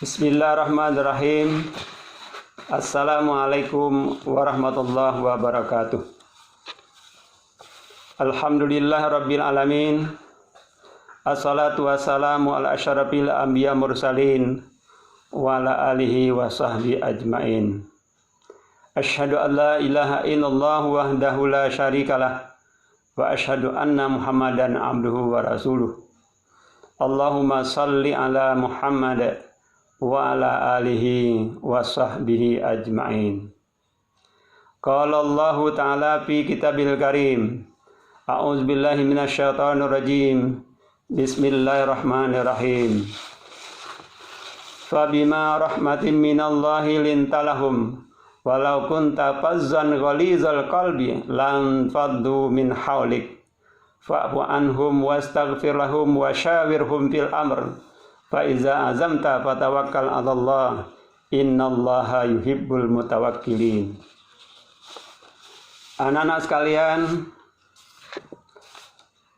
Bismillahirrahmanirrahim. Assalamualaikum warahmatullahi wabarakatuh. Alhamdulillah rabbil alamin. Assalatu wassalamu ala asyrafil anbiya mursalin wa ala alihi wa sahbihi ajmain. Asyhadu an la ilaha illallah wahdahu la syarikalah wa asyhadu anna Muhammadan abduhu wa rasuluh. Allahumma salli ala Muhammad wa ala alihi wa sahbihi ajma'in. Qala Allah ta'ala fi kitabil karim. A'udzu billahi minasyaitonir rajim. Bismillahirrahmanirrahim. Fabima rahmatin minallahi lintalahum walau kunta fazzan ghalizal qalbi lan faddu min hawlik fa'fu anhum wastaghfir lahum wa syawirhum fil amr. Faiza azamta fatawakkal 'alallah innallaha yuhibbul mutawakkilin. Anak-anak sekalian,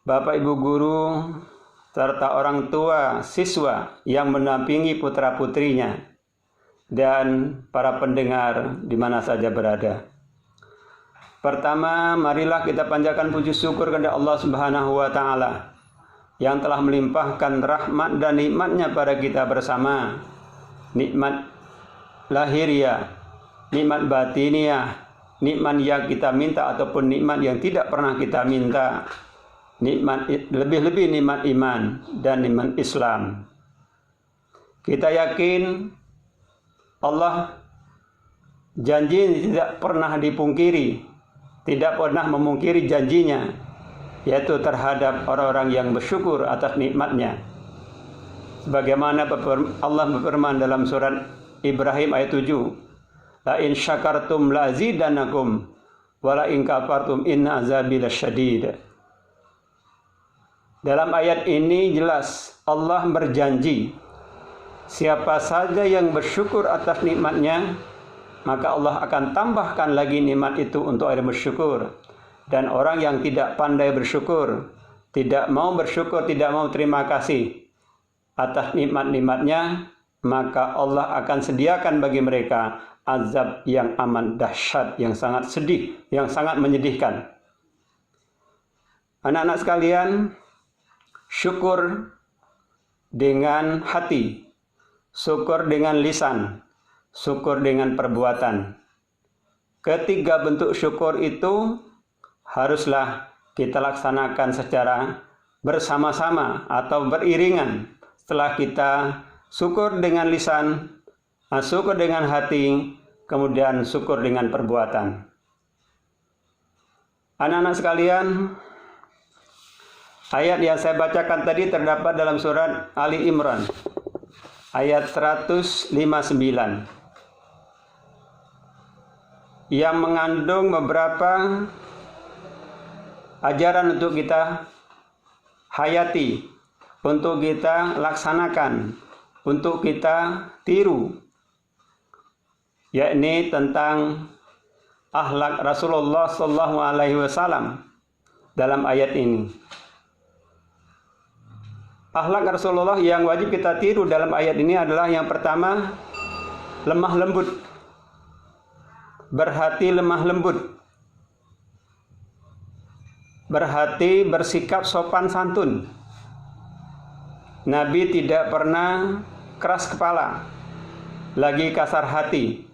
Bapak Ibu guru serta orang tua siswa yang mendampingi putra-putrinya dan para pendengar di mana saja berada. Pertama, marilah kita panjatkan puji syukur kepada Allah Subhanahu wa taala yang telah melimpahkan rahmat dan nikmatnya pada kita bersama. Nikmat lahiriah, nikmat batiniah, nikmat yang kita minta ataupun nikmat yang tidak pernah kita minta. Nikmat lebih-lebih nikmat iman dan nikmat Islam. Kita yakin Allah janji tidak pernah dipungkiri, tidak pernah memungkiri janjinya, yaitu terhadap orang-orang yang bersyukur atas nikmatnya. Sebagaimana Allah berfirman dalam surat Ibrahim ayat 7, la in syakartum la zidanakum wa la in kafartum inna azabi lasyadid. Dalam ayat ini jelas Allah berjanji siapa saja yang bersyukur atas nikmatnya, maka Allah akan tambahkan lagi nikmat itu untuk orang bersyukur. Dan orang yang tidak pandai bersyukur, tidak mau bersyukur, tidak mau terima kasih atas nikmat-nikmatnya, maka Allah akan sediakan bagi mereka azab yang amat dahsyat, yang sangat sedih, yang sangat menyedihkan. Anak-anak sekalian, syukur dengan hati, syukur dengan lisan, syukur dengan perbuatan. Ketiga bentuk syukur itu haruslah kita laksanakan secara bersama-sama atau beriringan. Setelah kita syukur dengan lisan, syukur dengan hati, kemudian syukur dengan perbuatan. Anak-anak sekalian, ayat yang saya bacakan tadi terdapat dalam surat Ali Imran ayat 159 yang mengandung beberapa ajaran untuk kita hayati, untuk kita laksanakan, untuk kita tiru, yakni tentang akhlak Rasulullah SAW dalam ayat ini. Akhlak Rasulullah yang wajib kita tiru dalam ayat ini adalah yang pertama, lemah lembut, berhati lemah lembut, berhati bersikap sopan santun. Nabi tidak pernah keras kepala, lagi kasar hati.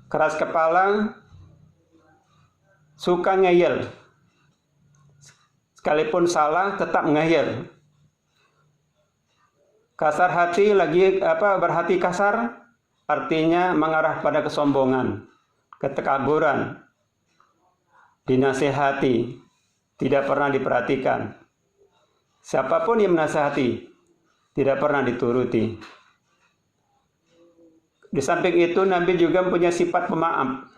Keras kepala, suka ngeyel, sekalipun salah tetap ngeyel. Kasar hati lagi berhati kasar, artinya mengarah pada kesombongan, ketekaburan, dinasihati, tidak pernah diperhatikan. Siapapun yang menasihati, tidak pernah dituruti. Di samping itu, Nabi juga punya sifat pemaaf.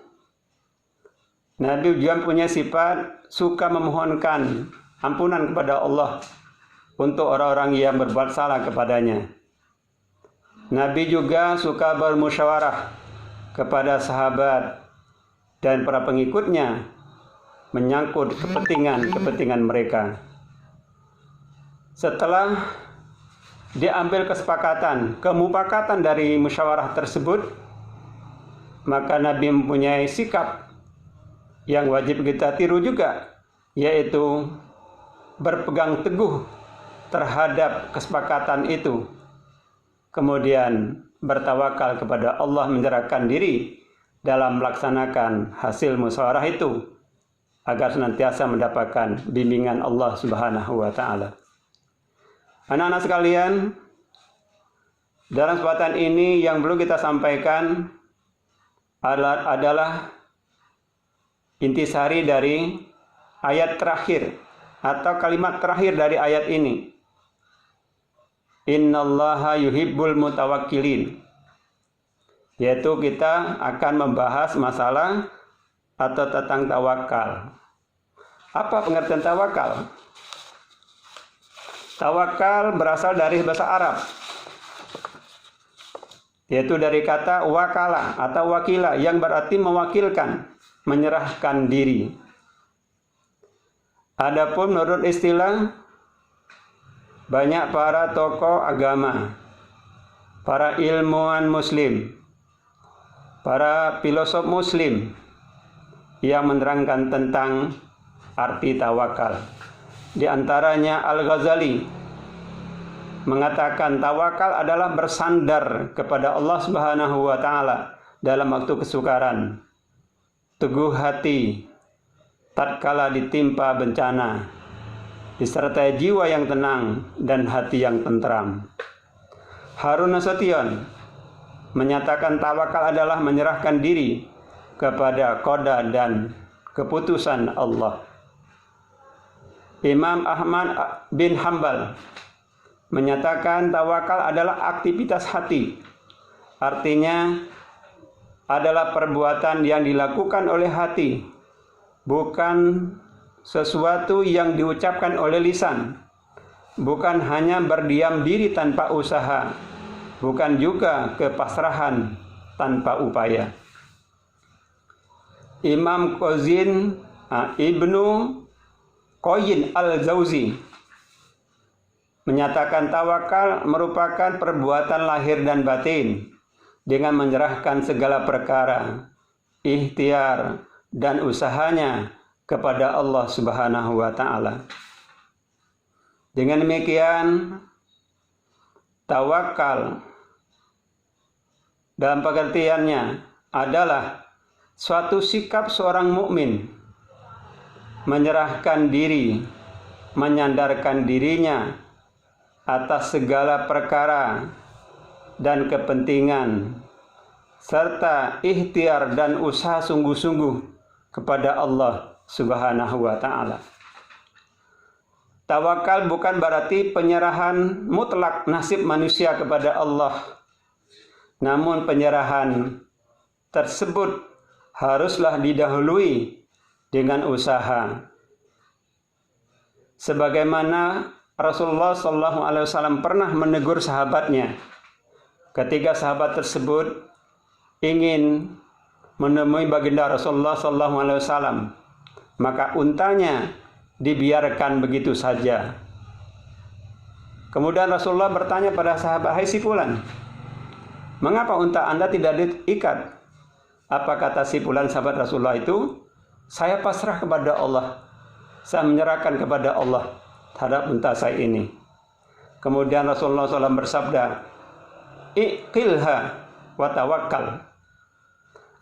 Nabi juga punya sifat suka memohonkan ampunan kepada Allah untuk orang-orang yang berbuat salah kepadanya. Nabi juga suka bermusyawarah kepada sahabat dan para pengikutnya menyangkut kepentingan mereka. Setelah diambil kesepakatan, kemupakatan dari musyawarah tersebut, maka Nabi mempunyai sikap yang wajib kita tiru juga, yaitu berpegang teguh terhadap kesepakatan itu, kemudian bertawakal kepada Allah, menyerahkan diri dalam melaksanakan hasil musyawarah itu agar senantiasa mendapatkan bimbingan Allah Subhanahu wa taala. Anak-anak sekalian, dalam kesempatan ini yang perlu kita sampaikan adalah intisari dari ayat terakhir atau kalimat terakhir dari ayat ini. Innallaha yuhibbul mutawakkilin. Yaitu kita akan membahas masalah atau tentang tawakal. Apa pengertian tawakal? Tawakal berasal dari bahasa Arab, yaitu dari kata wakala atau wakila yang berarti mewakilkan, menyerahkan diri. Adapun menurut istilah banyak para tokoh agama, para ilmuwan muslim, para filosof muslim yang menerangkan tentang arti tawakal. Di antaranya Al-Ghazali mengatakan tawakal adalah bersandar kepada Allah Subhanahu wa taala dalam waktu kesukaran, teguh hati tatkala ditimpa bencana, disertai jiwa yang tenang dan hati yang tentram. Harun Nasution menyatakan tawakal adalah menyerahkan diri kepada qada dan keputusan Allah. Imam Ahmad bin Hanbal menyatakan tawakal adalah aktivitas hati. Artinya adalah perbuatan yang dilakukan oleh hati, bukan sesuatu yang diucapkan oleh lisan, bukan hanya berdiam diri tanpa usaha, bukan juga kepasrahan tanpa upaya. Imam Ibnu Qayyim al-Jauzi menyatakan tawakal merupakan perbuatan lahir dan batin dengan menyerahkan segala perkara, ikhtiar dan usahanya kepada Allah Subhanahu wa taala. Dengan demikian, tawakal dalam pengertiannya adalah suatu sikap seorang mukmin menyerahkan diri, menyandarkan dirinya atas segala perkara dan kepentingan, serta ikhtiar dan usaha sungguh-sungguh kepada Allah Subhanahu wa ta'ala. Tawakal bukan berarti penyerahan mutlak nasib manusia kepada Allah, namun penyerahan tersebut haruslah didahului dengan usaha. Sebagaimana Rasulullah SAW pernah menegur sahabatnya ketika sahabat tersebut ingin menemui baginda Rasulullah SAW, maka untanya dibiarkan begitu saja. Kemudian Rasulullah bertanya pada sahabat, "Hai si fulan, mengapa unta Anda tidak diikat?" Apa kata si fulan sahabat Rasulullah itu? "Saya pasrah kepada Allah. Saya menyerahkan kepada Allah terhadap unta saya ini." Kemudian Rasulullah SAW bersabda, "Iqilha wa tawakkal."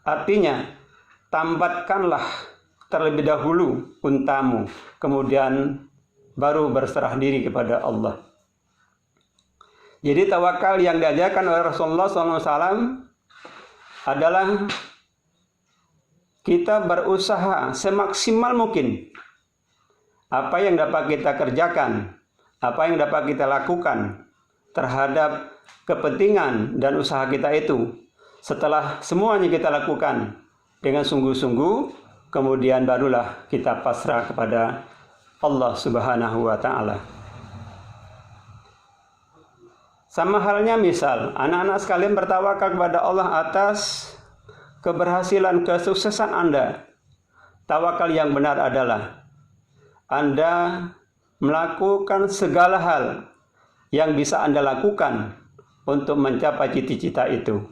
Artinya, tambatkanlah terlebih dahulu untamu, kemudian baru berserah diri kepada Allah. Jadi tawakal yang diajarkan oleh Rasulullah SAW adalah kita berusaha semaksimal mungkin apa yang dapat kita kerjakan, apa yang dapat kita lakukan terhadap kepentingan dan usaha kita itu. Setelah semuanya kita lakukan dengan sungguh-sungguh, kemudian barulah kita pasrah kepada Allah Subhanahu wa ta'ala. Sama halnya misal, anak-anak sekalian bertawakal kepada Allah atas keberhasilan, kesuksesan Anda. Tawakal yang benar adalah Anda melakukan segala hal yang bisa Anda lakukan untuk mencapai cita-cita itu.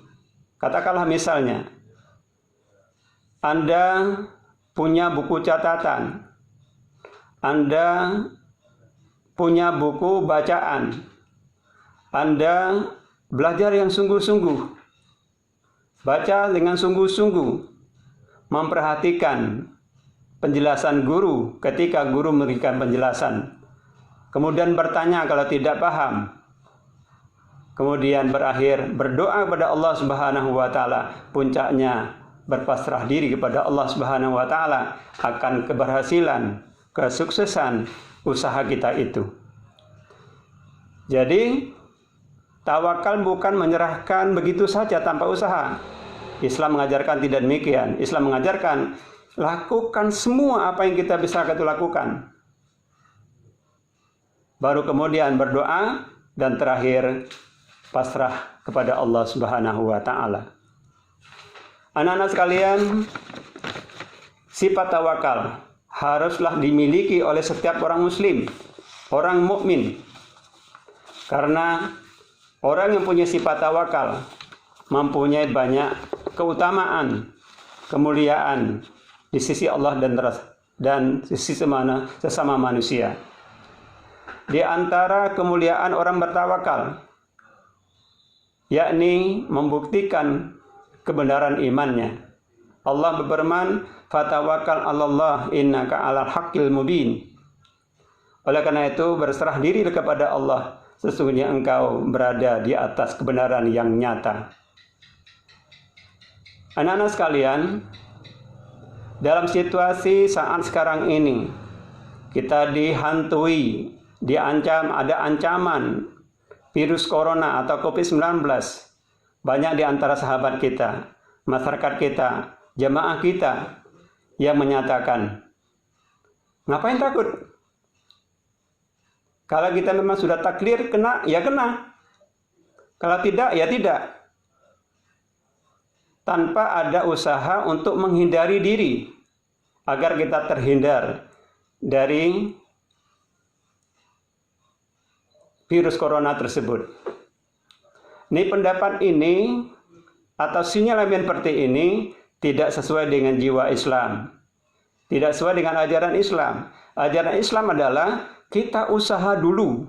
Katakanlah misalnya, Anda punya buku catatan, Anda punya buku bacaan, Anda belajar yang sungguh-sungguh, baca dengan sungguh-sungguh, memperhatikan penjelasan guru ketika guru memberikan penjelasan, kemudian bertanya kalau tidak paham, kemudian berakhir berdoa kepada Allah Subhanahu wa taala, puncaknya berpasrah diri kepada Allah Subhanahu wa taala akan keberhasilan, kesuksesan usaha kita itu. Jadi, tawakal bukan menyerahkan begitu saja tanpa usaha. Islam mengajarkan tidak demikian. Islam mengajarkan lakukan semua apa yang kita bisa lakukan. Baru kemudian berdoa dan terakhir pasrah kepada Allah Subhanahu wa taala. Anak-anak sekalian, sifat tawakal haruslah dimiliki oleh setiap orang muslim, orang mukmin. Karena orang yang punya sifat tawakal mempunyai banyak keutamaan, kemuliaan di sisi Allah dan sisi sesama manusia. Di antara kemuliaan orang bertawakal, yakni membuktikan kebenaran imannya. Allah berfirman, "Fatawakkal 'alallah innaka 'alal haqqil mubin." Oleh karena itu, berserah diri kepada Allah, sesungguhnya engkau berada di atas kebenaran yang nyata. Anak-anak sekalian, dalam situasi saat sekarang ini, kita dihantui, ada ancaman virus corona atau COVID-19. Banyak di antara sahabat kita, masyarakat kita, jamaah kita yang menyatakan, ngapain takut? Kalau kita memang sudah takdir kena, ya kena. Kalau tidak, ya tidak. Tanpa ada usaha untuk menghindari diri, agar kita terhindar dari virus corona tersebut. Ini pendapat ini atau sinyalemen seperti ini tidak sesuai dengan jiwa Islam. Tidak sesuai dengan ajaran Islam. Ajaran Islam adalah kita usaha dulu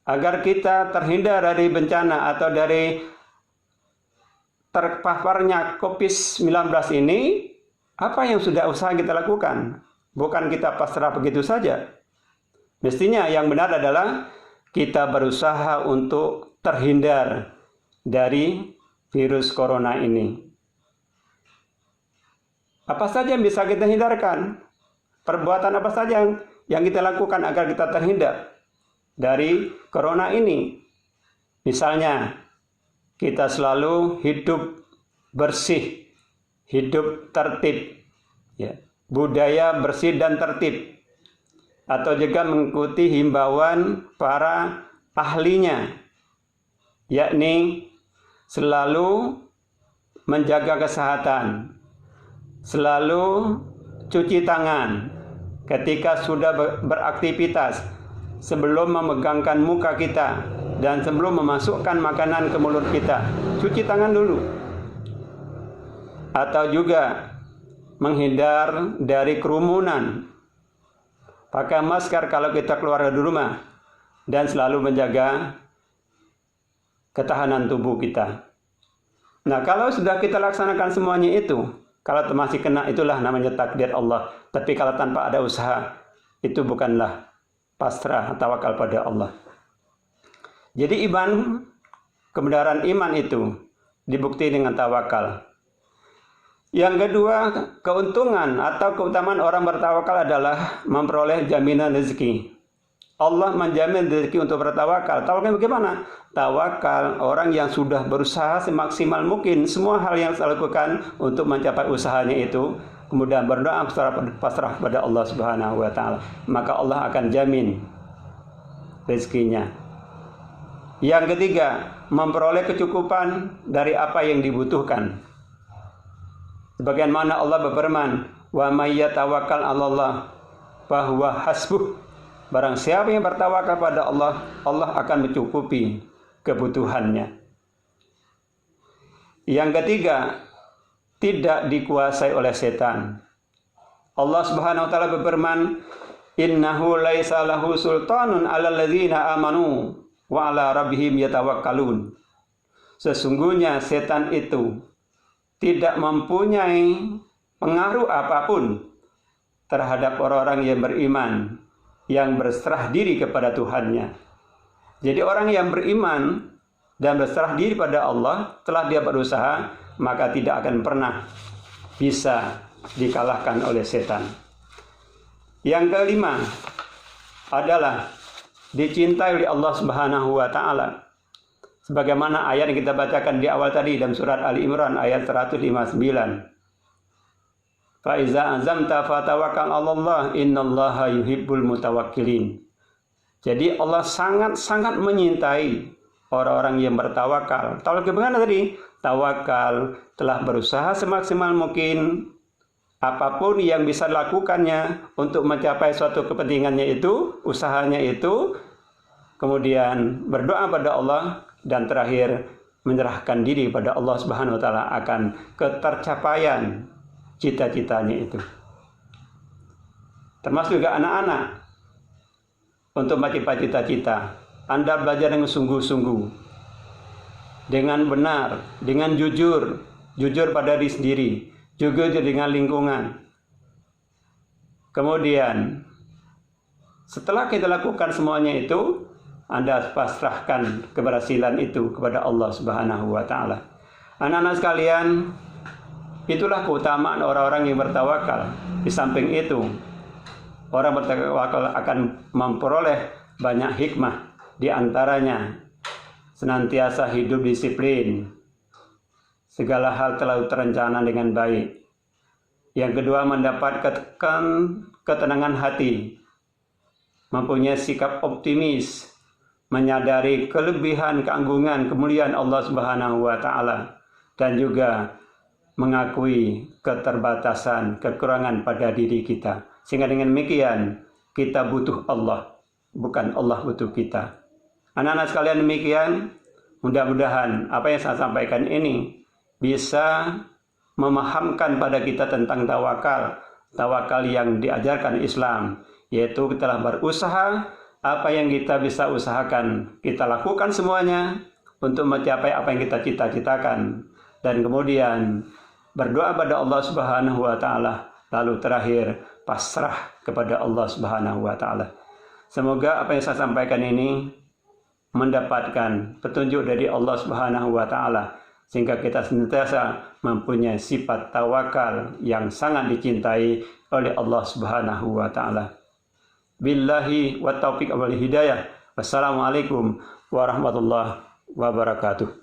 agar kita terhindar dari bencana atau dari terpaparnya COVID-19 ini. Apa yang sudah usaha kita lakukan? Bukan kita pasrah begitu saja. Mestinya yang benar adalah kita berusaha untuk terhindar dari virus corona ini. Apa saja yang bisa kita hindarkan? Perbuatan apa saja yang kita lakukan agar kita terhindar dari corona ini? Misalnya, kita selalu hidup bersih, hidup tertib, ya, budaya bersih dan tertib, atau juga mengikuti himbauan para ahlinya, yakni selalu menjaga kesehatan, selalu cuci tangan ketika sudah beraktivitas, sebelum memegangkan muka kita dan sebelum memasukkan makanan ke mulut kita, cuci tangan dulu. Atau juga menghindar dari kerumunan, pakai masker kalau kita keluar dari rumah, dan selalu menjaga ketahanan tubuh kita. Nah, kalau sudah kita laksanakan semuanya itu, kalau masih kena, itulah namanya takdir Allah. Tapi kalau tanpa ada usaha, itu bukanlah pasrah, tawakal pada Allah. Jadi kebenaran iman itu dibukti dengan tawakal. Yang kedua, keuntungan atau keutamaan orang bertawakal adalah memperoleh jaminan rezeki. Allah menjamin rezeki untuk bertawakal. Tawakal bagaimana? Tawakal orang yang sudah berusaha semaksimal mungkin semua hal yang saya lakukan untuk mencapai usahanya itu, kemudian berdoa pasrah pada Allah Subhanahu wa taala, maka Allah akan jamin rezekinya. Yang ketiga, memperoleh kecukupan dari apa yang dibutuhkan. Sebagaimana Allah berfirman, "Wa may yatawakkal 'alallah fa huwa hasbuh." Barang siapa yang bertawakal pada Allah, Allah akan mencukupi kebutuhannya. Yang ketiga, tidak dikuasai oleh setan. Allah Subhanahu wa taala berfirman, "Innahu laisa lahu sultanun 'alal ladzina amanu wa 'ala rabbihim yatawakkalun." Sesungguhnya setan itu tidak mempunyai pengaruh apapun terhadap orang-orang yang beriman, yang berserah diri kepada Tuhannya. Jadi orang yang beriman dan berserah diri pada Allah, telah dia berusaha, maka tidak akan pernah bisa dikalahkan oleh setan. Yang kelima adalah dicintai oleh Allah Subhanahu wa taala. Sebagaimana ayat yang kita bacakan di awal tadi dalam surat Ali Imran ayat 159. Fa iza azamta fatawakkal 'alallah innallaha yuhibbul mutawakkilin. Jadi Allah sangat-sangat menyintai orang-orang yang bertawakal. Tawakal bagaimana tadi? Tawakal telah berusaha semaksimal mungkin apapun yang bisa dilakukannya untuk mencapai suatu kepentingannya itu, usahanya itu, kemudian berdoa pada Allah, dan terakhir menyerahkan diri pada Allah Subhanahu wa taala akan ketercapaian cita-citanya itu. Termasuk juga anak-anak untuk mencapai cita-cita. Anda belajar dengan sungguh-sungguh, dengan benar, dengan jujur pada diri sendiri, juga dengan lingkungan. Kemudian setelah kita lakukan semuanya itu, Anda pasrahkan keberhasilan itu kepada Allah Subhanahu wa taala. Anak-anak sekalian, itulah keutamaan orang-orang yang bertawakal. Di samping itu, orang bertawakal akan memperoleh banyak hikmah. Di antaranya, senantiasa hidup disiplin. Segala hal telah terencana dengan baik. Yang kedua, mendapatkan ketenangan hati. Mempunyai sikap optimis. Menyadari kelebihan, keagungan, kemuliaan Allah Subhanahu wa taala. Dan juga mengakui keterbatasan, kekurangan pada diri kita. Sehingga dengan demikian kita butuh Allah, bukan Allah butuh kita. Anak-anak sekalian, demikian mudah-mudahan apa yang saya sampaikan ini bisa memahamkan pada kita tentang tawakal yang diajarkan Islam, yaitu kita telah berusaha, apa yang kita bisa usahakan kita lakukan semuanya untuk mencapai apa yang kita cita-citakan, dan kemudian berdoa pada Allah Subhanahu wa taala, lalu terakhir pasrah kepada Allah Subhanahu wa taala. Semoga apa yang saya sampaikan ini mendapatkan petunjuk dari Allah Subhanahu wa taala, sehingga kita senantiasa mempunyai sifat tawakal yang sangat dicintai oleh Allah Subhanahu wa taala. Billahi wa taufiq wal hidayah. Wassalamualaikum warahmatullahi wabarakatuh.